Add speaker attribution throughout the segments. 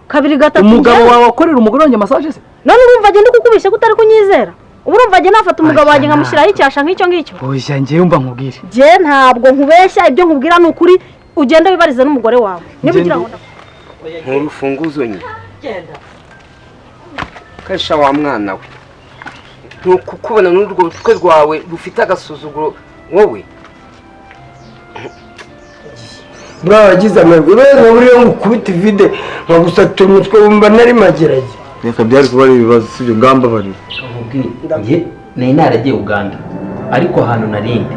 Speaker 1: kabiri gatatu
Speaker 2: umugabo wawe akorera umugore wanjye massage se
Speaker 1: none urumva agenda kukubishye gutari kunyizera urumva agenda afata umugabo wanjye nkamushyiraho icyasha nk'icyo ngicyo
Speaker 2: oya njye yumva nkubwire
Speaker 1: je ntabwo nkubeshya ibyo nkubwira ni ukuri ugenda wibariza n'umugore wawe niba ugira ngo
Speaker 3: nturufunguzo nyine genda kasha wa mwana we ntukukubona n'urwo rutwe rwawe rufite agasuzuguro wowe
Speaker 4: mwagize amahirwe rero buriya ngukubita ivide nkagusatura umutwe wumva nari magerage
Speaker 5: reka byari kuba ari ibibazo sibyo ngamba bari
Speaker 6: njye nari naragiye Uganda ariko ahantu narindi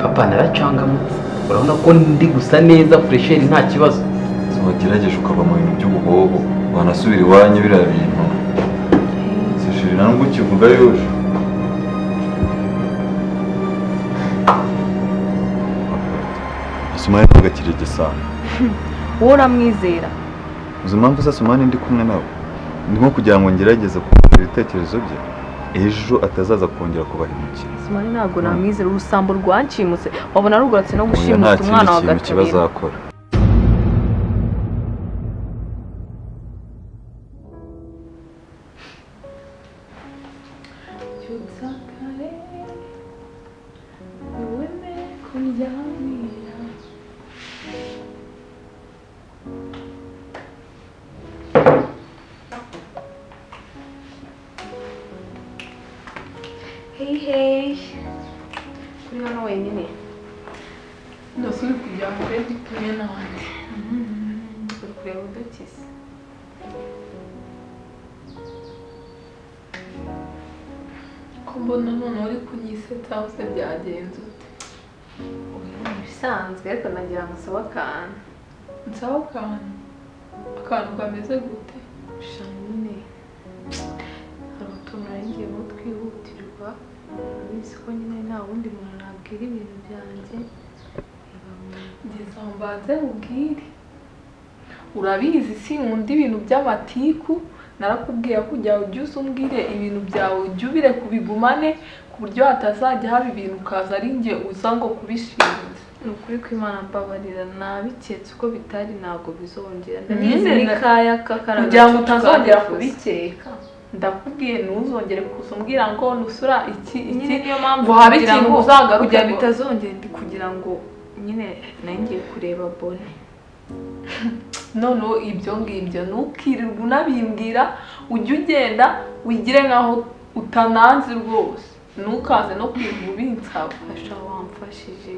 Speaker 6: papa naracangamutse urabona ko ndi gusa neza fresheri nta kibazo
Speaker 5: wagerageje ukava mu bintu by'ubuhobo wanasubira iwanyu biriya bintu sishiri na nubwo ukivuga yoje Sumani ntugakire gisana
Speaker 7: wowe uramwizera
Speaker 5: uzi impamvu se Sumani ndi kumwe nawe ndimo kugira ngo ngerageze kumva ibitekerezo bye ejo atazaza kongera kubahemukira
Speaker 7: Sumani ntabwo namwizera urusambo rwancimutse wabona ruguratse no gushimuta umwana wa Gatarina
Speaker 5: bazakora
Speaker 7: Hey kuri hano wenyine
Speaker 8: ndasubira kujya mu bedi kumwe n'abandi
Speaker 7: uri kureba udakise
Speaker 8: ko mbona none uri kunyisetsa hose byagenze ute
Speaker 7: bisanzwe ariko nagira ngo nsaba akantu
Speaker 8: nsaba akantu kameze gute
Speaker 7: nyine hari utuntu ngiye twihutirwa bizi ko nyine nta wundi muntu nabwira ibintu byanjye
Speaker 8: ngeze aho mbanze ubwire urabizi si nkunda ibintu by'amatiku narakubwiye ko ujya ujya umbwire ibintu byawe ujya ubire kubigumane ku buryo hatazajya haba ibintu ukaza ari njye uza ngo kubishinze
Speaker 7: ni ukuri ko Imana mbabarira nabiketse uko bitari ntabwo bizongera ndabizeye kaya kakara
Speaker 8: kugira ngo utazongera kubikeka ndakubwiye ntuzongere kuzumbwira ngo nusura iki
Speaker 7: niyo mpamvu
Speaker 8: habe ikintu uzagaruka
Speaker 7: kugira bitazongera ndi kugira ngo nyine nangiye kureba Bonne
Speaker 8: none ibyo ngibyo ntukirirwe unabimbwira ujye ugenda wigire nkaho utananze rwose ntukaze no kwirirwa ubinsaba
Speaker 7: wamfashije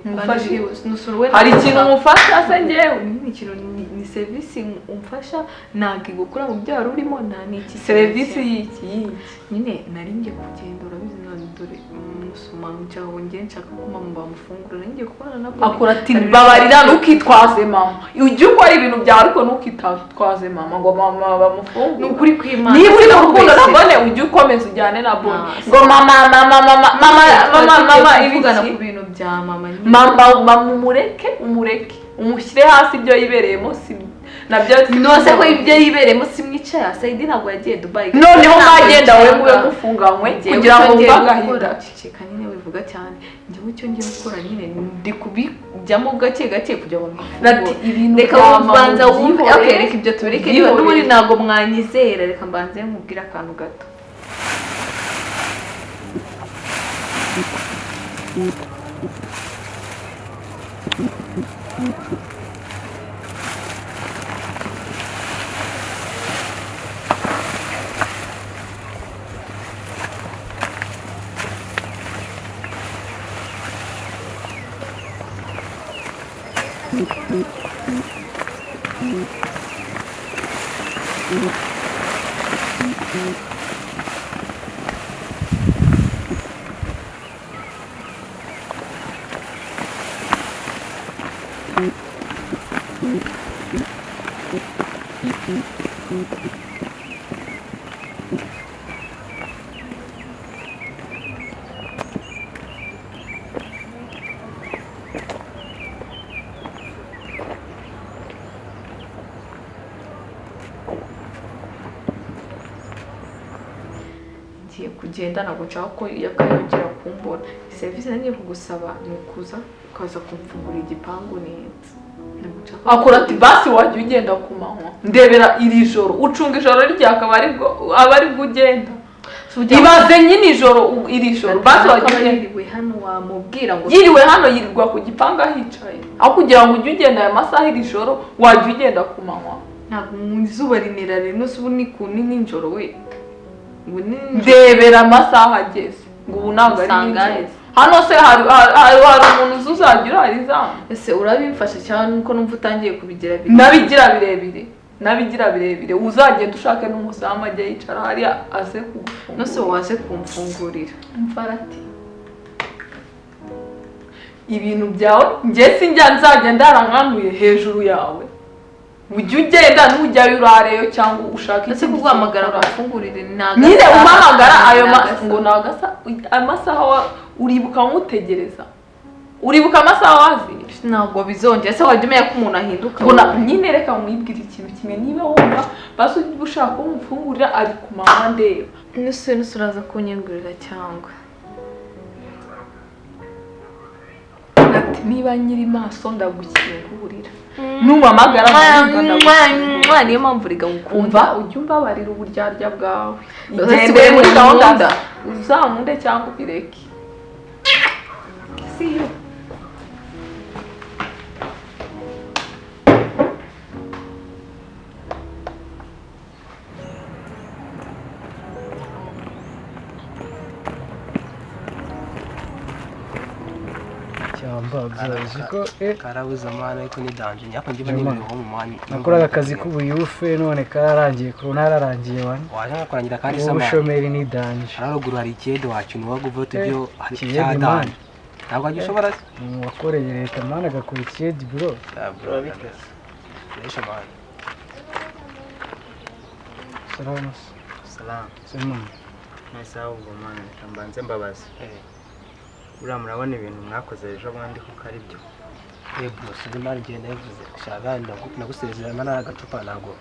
Speaker 8: hari ikintu umufasha se njyewe
Speaker 7: ikintu ni serivisi umfasha ntabwo igukura mu byo wari urimo nta n'iki
Speaker 8: serivisi y'iki
Speaker 7: nyine nari ngiye kugenda urabizi none dore umusuma njaho ngiye nshaka ko mama bamufungura nari ngiye kubona na Bonne
Speaker 8: akora ati babarira ntukitwaze mama ujye ukora ibintu byawe ariko ntukitwaze mama ngo mama bamufungure
Speaker 7: ni ukuri kw'Imana
Speaker 8: niba uri gukunda na Bonne ujye ukomeza ujyane na Bonne ngo mama
Speaker 7: ibigana ku bintu bya
Speaker 8: mama umureke umushyire hasi ibyo yibereyemo si nabyo
Speaker 7: nose ko ibyo yibereyemo simwicaye Saidi ntabwo yagiye Dubai
Speaker 8: noneho mwagenda wewe muwe mufunganywe kugira ngo mvagahira
Speaker 7: ceceka nyine wivuga cyane njyewe icyo ngiye gukora nyine ndi kubijyamo gake gake kugira ngo
Speaker 8: ibintu
Speaker 7: reka ubanza wumve okay reka ibyo tubireke n'ubundi ntabwo mwanyizera reka mbanze nkubwira akantu gato kugenda ntabwo nshaka ko yakayongera kumbona serivisi nanjye kugusaba ni ukuza
Speaker 8: ukaza kumfungura igipangu neza akora ati basi wajya ugenda ku manywa ndebera iri joro ucunga ijoro ryakaba ari bwo ugenda ibaze nyine ijoro iri joro basi wajya yiriwe hano wamubwira ngo yiriwe hano yirirwa ku gipanga hicaye aho kugira ngo ujye ugenda aya masaha iri joro wajya ugenda ku manywa ntabwo mu izuba rinira rero ubu ni ku nijoro we ndebera amasaha ageze ngo ubu ntabwo ari nijoro hano se hari umuntu uzagira hari zamu ese urabimfasha cyane nuko numva utangiye kubigira nabigira birebire uzagenda ushake n'umusamu ajya yicara hariya aze kugufungurira nose waje kumfungurira mfarati ibintu byawe njye sinjya nzajya ndarankanuye hejuru yawe ujya ugenda ntujyayo urareyo cyangwa ushaka ese kuguhamagara bafungurire nyine umpamagara ayo ngo nagasa amasaha uribuka nkutegereza uribuka amasaha wazi ntabwo bizongera ese wajya umenya ko umuntu ahinduka mbona nyine reka mwibwire ikintu kimwe niba wumva basi ushaka ko umufungurira ari ku manywa ndeba nuse uraza kunyengurira cyangwa ati niba nyiri maso ndagukingurira numamagara niyo mpamvu riga ukumva ujya umbabarira uburyarya bwawe igendere muri gahunda uzamunde cyangwa ubireke see you
Speaker 9: karabuze amana ariko ni danje nyako ngiye niba mu mani
Speaker 2: nakoraga akazi k'ubuyufe none kararangiye ku ntararangiye wani
Speaker 9: waje nakorangira kandi sama
Speaker 2: ubushomeri ni danje
Speaker 9: haruguru hari ikede wakintu waguvote byo hari cyadanje ntabwo agishobora
Speaker 2: wakoreye leta mana gakora ikede bro
Speaker 9: bro bikese lesha mani
Speaker 10: salam nasa ubwo mana tambanze mbabazi uriya murabona ibintu mwakoze ejo bundi kuko ari byo
Speaker 9: bro Sulemani ngenda yavuze shaka nagusezerana n'agacupa ntabwo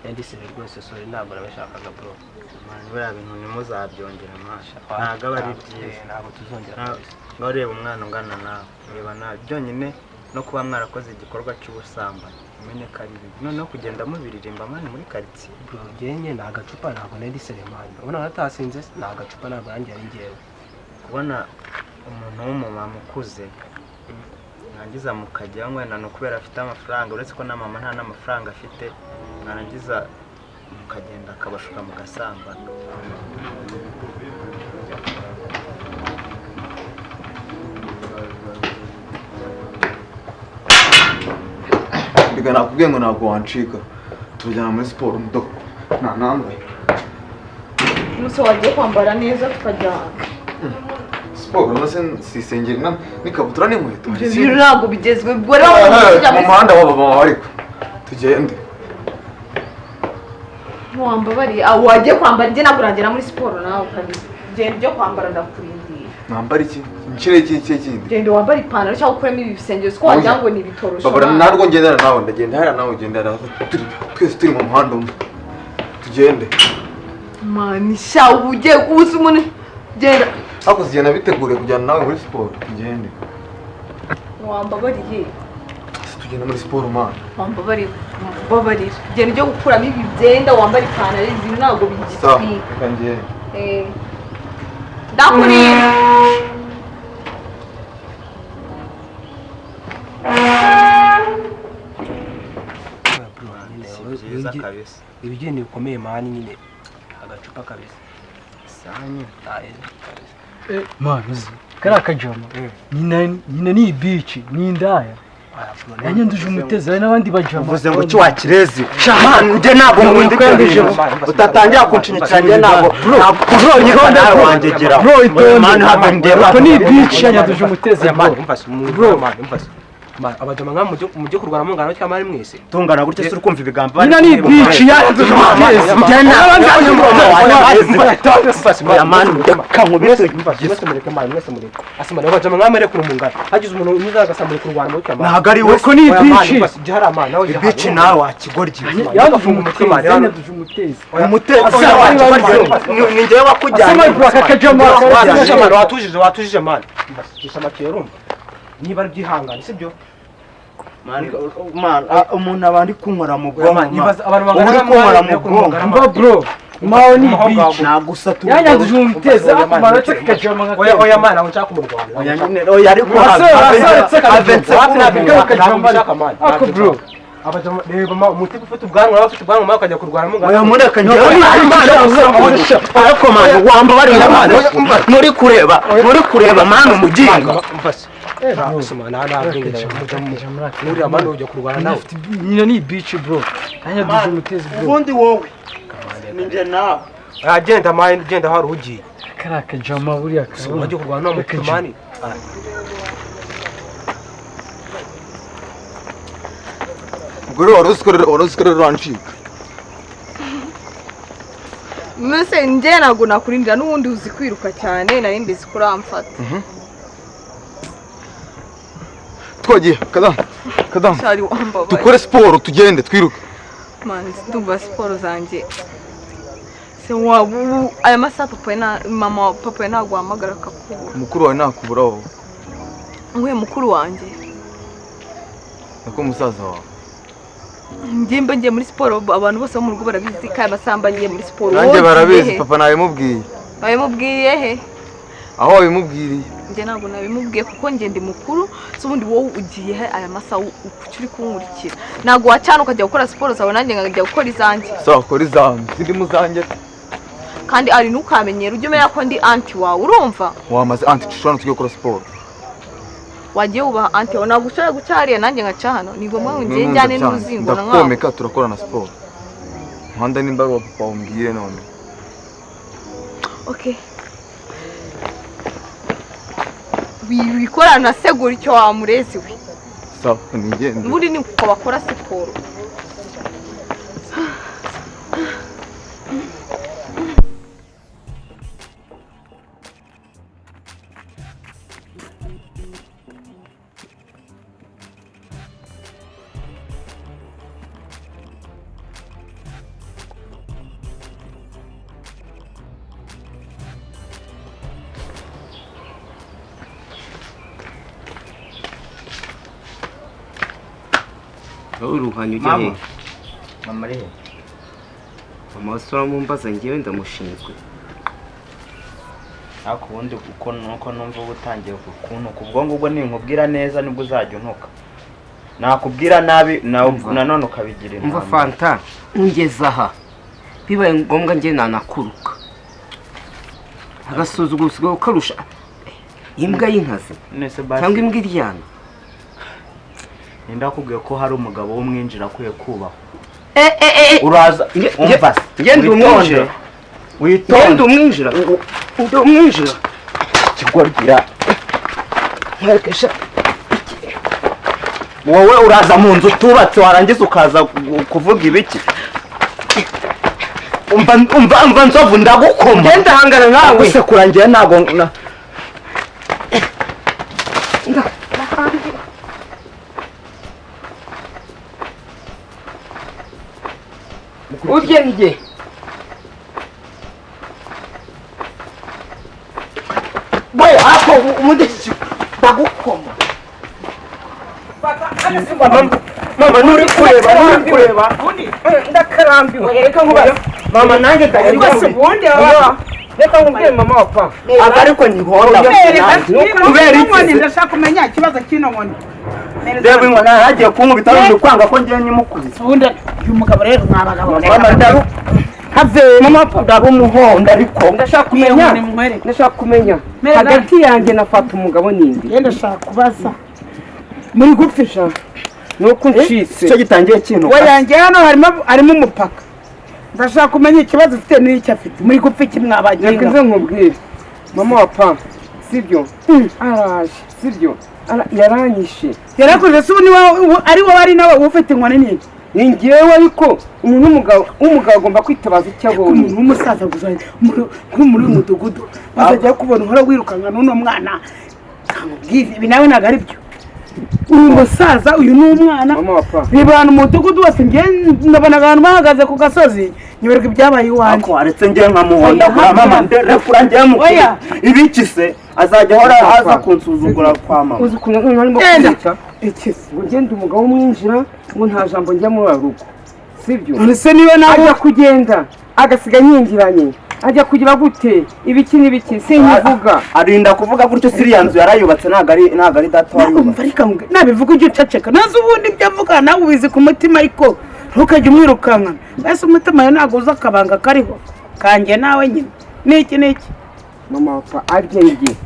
Speaker 9: yandisire rwose sori ntabwo nabashakaga bro
Speaker 10: buriya bintu ntimuzabyongera masha ntabwo aba ari byiza
Speaker 9: ntabwo tuzongera
Speaker 10: ngaho reba umwana ungana nawe reba nawe byonyine no kuba mwarakoze igikorwa cy'ubusambanyi umenye ko ari bibi noneho kugenda mubiririmba mani muri karitsiye
Speaker 9: bro ngenye ni agacupa ntabwo nandisire mani ubona natasinze ni agacupa ntabwo yanjye ari ngewe
Speaker 10: kubona umuntu w'umumama ukuze mwangiza mukajya wenda no kubera afite amafaranga uretse ko na mama nta n'amafaranga afite mwangiza mukagenda akabashuka mugasambana
Speaker 5: Ndiga nakubwiye ngo ntabwo wancika tujyana muri siporo mudogo nta nambaye
Speaker 8: nuse wagiye kwambara neza tukajyana
Speaker 5: siporo nose sisengera n'ikabutura n'inkweto
Speaker 8: ibyo ntabwo bigezwe
Speaker 5: mu muhanda w'abamama ariko tugende
Speaker 8: ntiwambabariye wagiye kwambara njye nagurangira muri siporo nawe ukabisa genda ibyo kwambara ndakurindira
Speaker 5: mwambara iki ikirere kindi
Speaker 8: genda wambara ipantaro cyangwa ukuremo ibi bisengero siko wagira ngo ni ibitorosho
Speaker 5: babara narwo ngendera nawe ndagenda hariya nawe ugendera twese turi mu muhanda umwe tugende
Speaker 8: manisha ubugiye ubuze umuntu genda
Speaker 5: ako zigenda bitegure kujyana nawe muri siporo tugende
Speaker 8: wambabariye
Speaker 5: tugenda muri siporo mana
Speaker 8: wambabariye babarira genda ibyo gukuramo ibi byenda wambara ipantaro izi ntabwo bigitwika ndakurira
Speaker 9: ibigeni bikomeye mani nyine agacupa kabisa
Speaker 10: sanye
Speaker 2: man uzi kariya kajama nyina ni ibici ni indaya yanyanduje umutezi hari n'abandi bajama
Speaker 10: uvuze ngo cyo wakirezi njye ntabwo nkunda ibyo utatangira kunshinyikira njye ntabwo nawe wangegera mani habe ndeba
Speaker 2: ko ni ibici yanyanduje umutezi
Speaker 9: bro abajama nka mujye kurwana mungana cyangwa ari mwese
Speaker 10: tungana gutya se urukumva ibigambo
Speaker 2: nyina ni ibici yanyanduje umutezi
Speaker 10: ntabwo ari we
Speaker 2: ko ni ibici
Speaker 10: ibici nawe wakigoryi
Speaker 2: yagafunga umutima yanyanduje umutezi
Speaker 10: ni njyewe wakujyanye
Speaker 2: watujije
Speaker 9: watujije mani niba ari byihangane sibyo
Speaker 10: umuntu abandi kunkora mu bwonko
Speaker 9: abantu
Speaker 10: uri kunkora mu bwonko
Speaker 2: bro maho ni bici
Speaker 10: nagusatura
Speaker 2: yanyanduje umuteza akamara cyo kikajama nka
Speaker 9: oya mana ngo nshaka kumurwanya
Speaker 10: oya nyine oya ariko
Speaker 2: ako bro
Speaker 9: reba umuti ufite ubwanwa abafite ubwanwa mawe ukajya kurwana mu
Speaker 10: oya mureka njye ariko mwana wamba bari muri kureba mwana umuginga
Speaker 2: nyina ni bici bro yanyanduje umuteza bro
Speaker 10: ubundi wowe ninjye nawe
Speaker 9: agenda mine genda hari ugiye
Speaker 2: karaka jama buriya kabona
Speaker 9: wajye kurwana no mutumani
Speaker 5: Guru oroskorera ranchika.
Speaker 7: Mese nje nago nakurindira n'ubundi uzi kwiruka cyane nari mbizi kuramfata.
Speaker 5: Twagiye kadam.
Speaker 7: Shari wamba.
Speaker 5: Dukore sport tugende twiruka.
Speaker 7: Man, ndumva siporo zanjye. Se wabu aya masaha papa na guhamagara kakubura.
Speaker 5: Mukuru wawe nakuburaho.
Speaker 7: Ngwe mukuru wanjye.
Speaker 5: Nako musaza wawe.
Speaker 7: Njimba ngiye muri siporo abantu bose bo mu rugo barabizi kandi basamba ngiye muri siporo.
Speaker 5: Nanjye barabizi papa nawe mubwiye.
Speaker 7: Babimubwiye he?
Speaker 5: Aho wabimubwiriye.
Speaker 7: Nje ntabwo nabimubwiye kuko nge ndi mukuru so ubundi wowe ugiye he aya masaha ukuri kunkurikira. Ntabwo wacana ukajya gukora siporo zawe nanjye ngajya gukora izanjye.
Speaker 5: Sawa kora izanjye sindi muzanjye.
Speaker 7: Kandi ari nukamenyera ujye umenya ko ndi anti wawe urumva?
Speaker 5: Wamaze anti tushobora tujye gukora siporo.
Speaker 7: Wagiye uba anti wawe nagushaka gucyariye nanjye ngaca hano ni ngombwa ngiye njyane n'uruzingo na nkaho.
Speaker 5: Ndakomeka turakora na siporo. Muhanda nimba ari papa umbwire none.
Speaker 7: Okay. Wikorana segura icyo wamurezi we.
Speaker 5: Sawa nigende.
Speaker 7: Ubundi ni uko bakora siporo.
Speaker 3: Uruhanya ujya he?
Speaker 10: Mama ari he?
Speaker 3: Mama wasura mu mbaza ngewe ndamushinzwe.
Speaker 10: Ariko ubundi uko nuko numva ubutangiye kukuntu kubwo ngubwo ninkubwira neza nibwo uzajya untuka. Nakubwira nabi nanone ukabigira inama.
Speaker 3: Umva Fanta ungeze aha. Bibaye ngombwa nge nanakuruka. Agasuzuguro karusha. Imbwa y'inkazi. Cyangwa imbwa iryana.
Speaker 10: Ndakubwiye ko hari umugabo w'umwinjira akwiye kubaho.
Speaker 3: Uraza
Speaker 10: umva
Speaker 3: ngende umwinjira.
Speaker 10: Witonde
Speaker 3: umwinjira. Umwinjira.
Speaker 10: Kigorgira.
Speaker 3: Mwerekesha.
Speaker 10: Wowe uraza mu nzu tubatse warangiza ukaza kuvuga ibiki? Umva nzovu ndagukoma.
Speaker 3: Ngende hangana nawe.
Speaker 10: Use kurangiye nago
Speaker 3: Ugenge.
Speaker 10: Boy, hapo umudiki bagukoma. Mama nuri kureba.
Speaker 3: Ndakarambiwe. Reka nkubaze.
Speaker 10: Mama nanjye ndari
Speaker 3: ubundi baba. Reka nkubwire mama wapfa.
Speaker 10: Ariko nkihonda.
Speaker 3: Kubera iki?
Speaker 11: Ndashaka kumenya ikibazo kino nkoni.
Speaker 10: Reba inkona hagiye kunkubita n'undi kwanga ko ngiye nyimukubise.
Speaker 11: Ubundi uyu mugabo rero mwabagabo.
Speaker 10: Mama ndaru have mama ndaba umuhondo ariko
Speaker 3: Ndashaka kumenya. Hagati yanjye nafata umugabo ninde?
Speaker 11: Yenda shaka kubaza.
Speaker 3: Muri gupfisha. Nuko ncitse.
Speaker 10: Cyo gitangiye kintu.
Speaker 11: Wayange hano harimo umupaka. Ndashaka kumenya ikibazo ufite n'icyo afite. Muri gupfa iki mwabagiye.
Speaker 3: Reka nze nkubwire. Mama wapfa. Sibyo? Araje. Sibyo? Yaranyishe.
Speaker 11: Yarakoze se ubu ari wowe ari nawe ufite inkoni nini?
Speaker 3: Ni ngewe ariko umuntu w'umugabo agomba kwitabaza icyo abonye.
Speaker 11: Umuntu w'umusaza guzanye muri umudugudu. Bazajya kubona uhora wirukanga n'uno mwana. Kamubwire ibi nawe ntago ari byo. Uyu musaza uyu ni umwana. Bibana umudugudu wose nge ndabona abantu bahagaze ku gasozi. Nyibereka ibyabaye iwanjye.
Speaker 10: Ako aretse nge nkamuhonda kura mama ndere kura nge mukuru. Ibiki se azajya ahora aza kunsuzugura kwa mama.
Speaker 3: uzi ukuntu ntarimo kuzica ngo ngende umugabo umwinjira ngo nta jambo njya muri rugo sibyo
Speaker 11: ese niwe nawe
Speaker 3: ajya kugenda agasiga nyingiranye ajya kugira gute ibiki n'ibiki sinkivuga
Speaker 10: arinda kuvuga gutyo siriya nzu yarayubatse ntago ari data wayubatse
Speaker 11: nabivuga ujye uceceka nazo ubundi ibyo avuga nawe ubizi ku mutima ariko ntukajye umwirukankana mbese umutima yawe ntabwo uzi akabanga kariho kanjye nawe nyine niki
Speaker 3: mama papa aryengi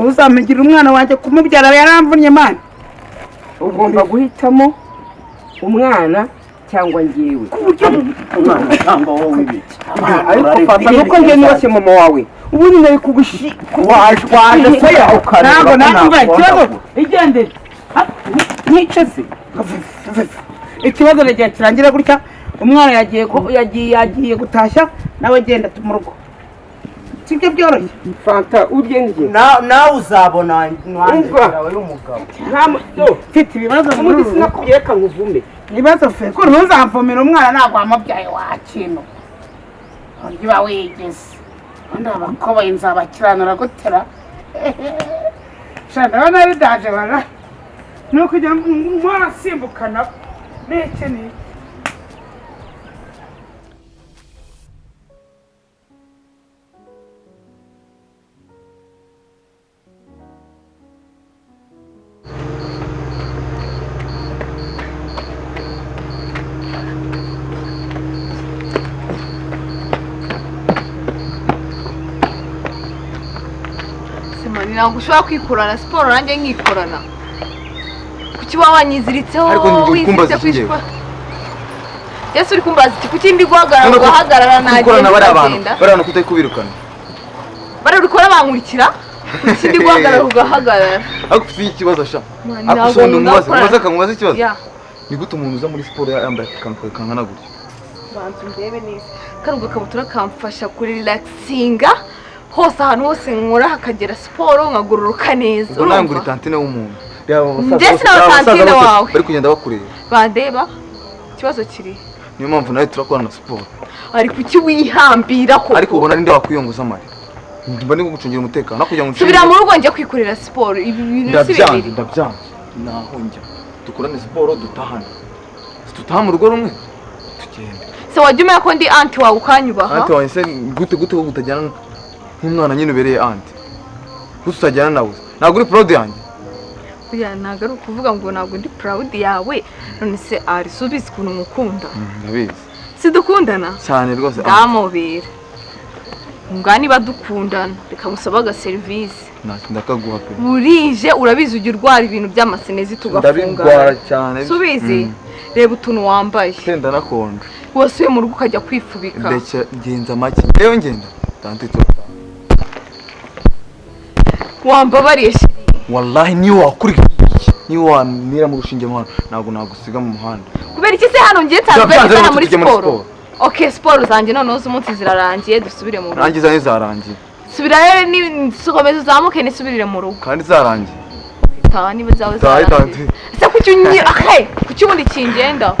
Speaker 11: uzampigira umwana wanjye kumubyara yaramvunye mana
Speaker 3: ugomba guhitamo umwana cyangwa njyewe
Speaker 10: umwana cyangwa wowe ibiki
Speaker 3: ariko papa nuko njye niwase mama wawe ubundi nari kugushi waje se
Speaker 11: ntabwo namva ikibazo igendere
Speaker 3: nicese
Speaker 11: ikibazo nagiye kirangira gutya umwana yagiye gutashya nawe genda mu rugo sibyo byoroshye
Speaker 3: fanta uryengi
Speaker 10: nawe uzabona nwanjye y'umugabo
Speaker 11: mfite ibibazo
Speaker 3: ubundi sinakubwiye ka nguvume
Speaker 11: ibibazo fe ko ntuzamvomera umwana ntabwo wamubyaye wakintu uba wigeze undi abakoboye nzabakiranura gutera shana bana bidaje bara ni ukujya mwasimbukana n'iki
Speaker 7: ntabwo ushobora kwikorana siporo nanjye nkikorana kuki waba wanyiziritseho wiziritse ku isiporo yesu uri kumbaza iki kuki ndi guhagarara ugahagarara nagenda ukagenda
Speaker 5: bariya nuko utari kubirukana
Speaker 7: bariya uri kubona bankurikira kuki ndi guhagarara ugahagarara
Speaker 5: ariko ufite ikibazo sha akusobanura umubaze akamubaza ikibazo ni gute umuntu uza muri siporo yambaye akantu kangana gutya
Speaker 7: banza ndebe neza kano gakabutura kamfasha kurelaxinga hose ahantu hose nkora hakagera siporo nkagororoka neza
Speaker 5: urumva nangura tantine w'umuntu
Speaker 7: njye sinaba wawe
Speaker 5: bari kugenda bakureba
Speaker 7: bandeba ikibazo kiri
Speaker 5: niyo mpamvu nawe turakorana siporo
Speaker 7: ariko kuki wihambira ko
Speaker 5: ariko ubona ninde wakwiyongoza amari mba ndi gucungira umutekano no kugira ngo
Speaker 7: subira mu rugo njye kwikorera siporo ibi bintu si bibiri
Speaker 5: ndabyanga naho njya dukorane siporo dutahane tutaha mu rugo rumwe tugende
Speaker 7: se wajya umenya ko ndi anti wawe ukanyubaha
Speaker 5: anti wawe se gute ko utajyana nk'umwana nyine ubereye anti gusa utajyana nawe ntabwo uri proud yanjye
Speaker 7: oya ntabwo ari ukuvuga ngo ntabwo ndi proud yawe none se ari subize ukuntu mukunda
Speaker 5: ndabizi
Speaker 7: si dukundana
Speaker 5: cyane rwose
Speaker 7: ndamubera ngani niba dukundana reka musaba agaserivisi
Speaker 5: ndakaguha pe
Speaker 7: burije urabizi ujya urwara ibintu by'amasenezi tugafungana
Speaker 5: ndabigwara cyane
Speaker 7: subizi reba utuntu wambaye
Speaker 5: tenda nakonje
Speaker 7: wasuye mu rugo ukajya kwifubika
Speaker 5: ndetse ngenza make yewe ngenda tantito
Speaker 7: wambabariye shiri
Speaker 5: wallahi niyo wakuri niyo wanira mu rushinge mwana ntabwo nagusiga mu muhanda
Speaker 7: kubera iki se hano ngiye tsanzwe muri siporo okay siporo zanjye noneho z'umunsi zirarangiye dusubire mu rugo
Speaker 5: rangiza ni zarangiye
Speaker 7: subira rero ni sukomeza uzamuke nisubirire mu rugo
Speaker 5: kandi zarangiye
Speaker 7: taha niba zawe zarangiye se kuki ubundi kingenda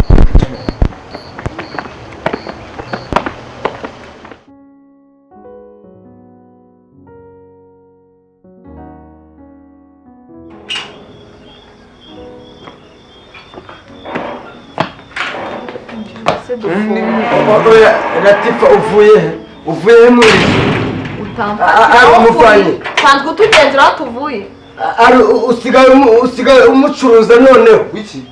Speaker 4: Ratifa uvuye muri
Speaker 7: utamfashe sanzwe utugenzura aho tuvuye
Speaker 4: usigaye umucuruza noneho
Speaker 5: wiki